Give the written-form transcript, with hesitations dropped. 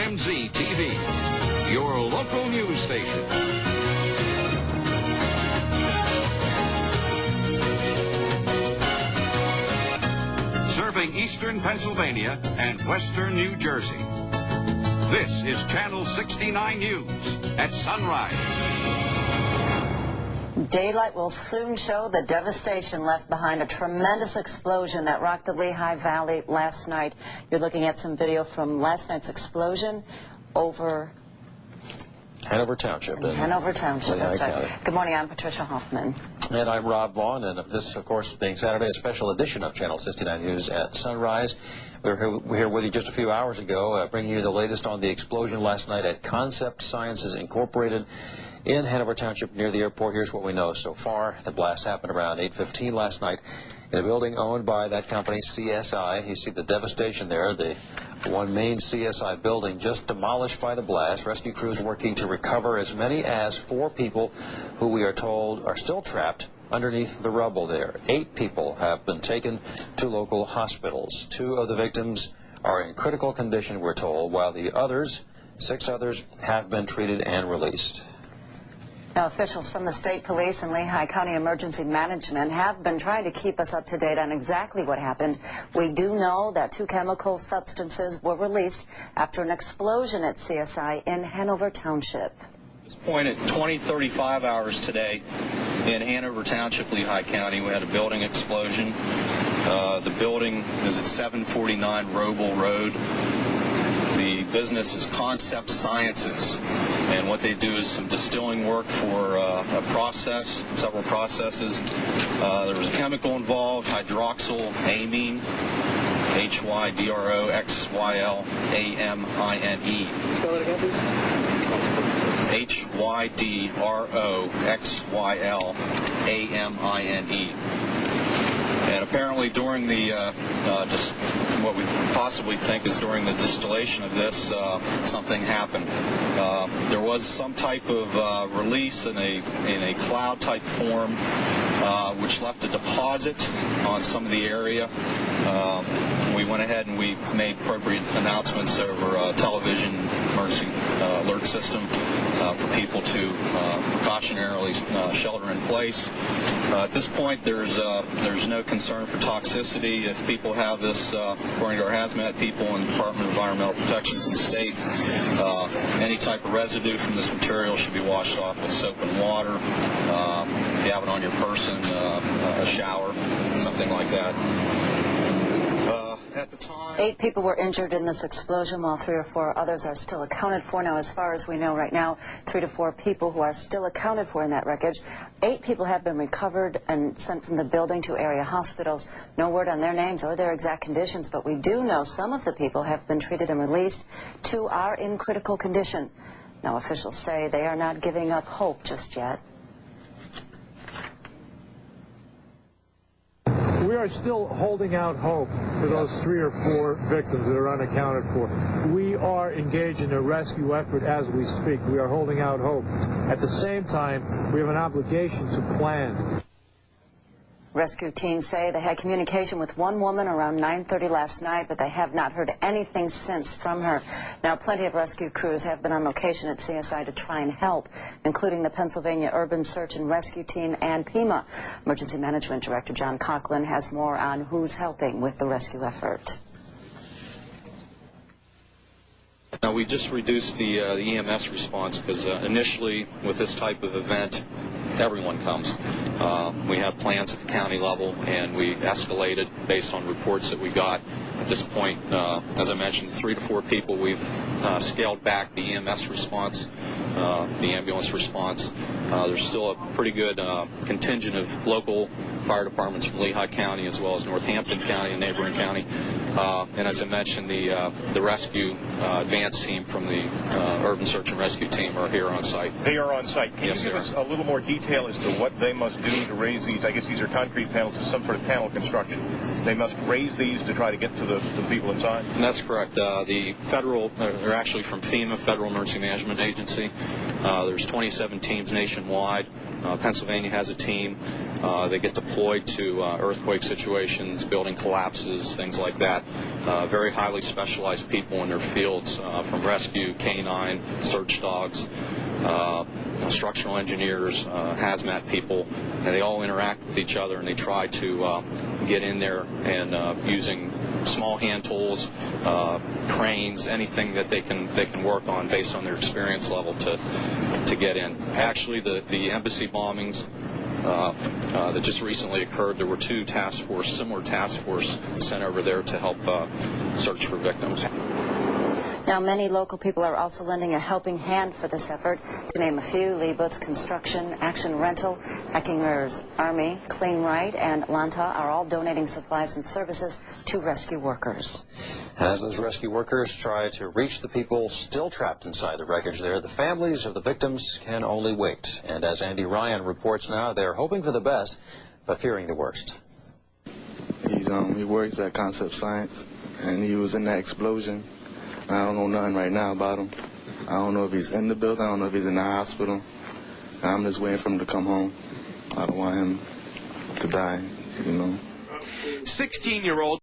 wfmz-tv, your local news station. Serving eastern Pennsylvania and western New Jersey. This is Channel 69 News at sunrise. Daylight will soon show the devastation left behind a tremendous explosion that rocked the Lehigh Valley last night. You're looking at some video from last night's explosion over Hanover Township. Hanover Township, that's right. County. Good morning, I'm Patricia Hoffman. And I'm Rob Vaughn, and this, of course, being Saturday, a special edition of Channel 69 News at sunrise. We were here with you just a few hours ago, bringing you the latest on the explosion last night at Concept Sciences Incorporated in Hanover Township near the airport. Here's what we know so far. The blast happened around 8:15 last night in a building owned by that company, CSI. You see the devastation there. The one main CSI building just demolished by the blast. Rescue crews working to recover as many as 4 people who we are told are still trapped underneath the rubble there. 8 people have been taken to local hospitals. 2 of the victims are in critical condition, we're told, while the others, 6 others, have been treated and released. Now, officials from the state police and Lehigh County Emergency Management have been trying to keep us up to date on exactly what happened. We do know that 2 chemical substances were released after an explosion at CSI in Hanover Township. At this point, at 20:35 hours today in Hanover Township, Lehigh County, we had a building explosion. The building is at 749 Roble Road. The business is Concept Sciences, and what they do is some distilling work for a process, several processes. There was a chemical involved, hydroxyl amine, HYDROXYLAMINE. Spell it again, please. HYDROXYLAMINE. And apparently during the, what we possibly think is during the distillation of this, something happened. There was some type of release in a cloud-type form, which left a deposit on some of the area. We went ahead and we made appropriate announcements over television emergency alert system for people to precautionarily shelter in place. At this point, there's no concern for toxicity. If people have this, according to our hazmat people and the Department of Environmental Protection in the state, any type of residue from this material should be washed off with soap and water. If you have it on your person, a shower, something like that. At the time, 8 people were injured in this explosion, while 3 or 4 others are still accounted for. Now, as far as we know right now, 3 to 4 people who are still accounted for in that wreckage. 8 people have been recovered and sent from the building to area hospitals. No word on their names or their exact conditions, but we do know some of the people have been treated and released. 2 are in critical condition. Now, officials say they are not giving up hope just yet. We are still holding out hope for those 3 or 4 victims that are unaccounted for. We are engaged in a rescue effort as we speak. We are holding out hope. At the same time, we have an obligation to plan. Rescue teams say they had communication with one woman around 9:30 last night, but they have not heard anything since from her. Now, plenty of rescue crews have been on location at CSI to try and help, including the Pennsylvania Urban Search and Rescue Team and PEMA. Emergency Management Director John Conklin has more on who's helping with the rescue effort. now we just reduced the EMS response because initially with this type of event, everyone comes. We have plans at the county level, and we escalated based on reports that we got. At this point, as I mentioned, 3 to 4 people. We've scaled back the EMS response, the ambulance response. There's still a pretty good contingent of local fire departments from Lehigh County as well as Northampton County, a neighboring county. And as I mentioned, the rescue advance team from the Urban Search and Rescue Team are here on site. They are on site. Can yes, you give us a little more detail as to what they must do doing to raise these? I guess these are concrete panels, some sort of panel construction. They must raise these to try to get to the people inside? And that's correct. The federal, they're actually from FEMA, Federal Emergency Management Agency. There's 27 teams nationwide. Pennsylvania has a team. They get deployed to earthquake situations, building collapses, things like that. Very highly specialized people in their fields, from rescue, canine, search dogs, structural engineers, hazmat people, and they all interact with each other, and they try to get in there and using small hand tools, cranes, anything that they can work on based on their experience level to get in. Actually, the embassy bombings that just recently occurred, there were two similar task force sent over there to help search for victims. Now, many local people are also lending a helping hand for this effort. To name a few, Lee Boots Construction, Action Rental, Eckinger's Army, Clean Right, and Lanta are all donating supplies and services to rescue workers. As those rescue workers try to reach the people still trapped inside the wreckage there, the families of the victims can only wait. And as Andy Ryan reports now, they're hoping for the best, but fearing the worst. He works at Concept Science, and he was in that explosion. I don't know nothing right now about him. I don't know if he's in the building. I don't know if he's in the hospital. I'm just waiting for him to come home. I don't want him to die, you know. 16-year-old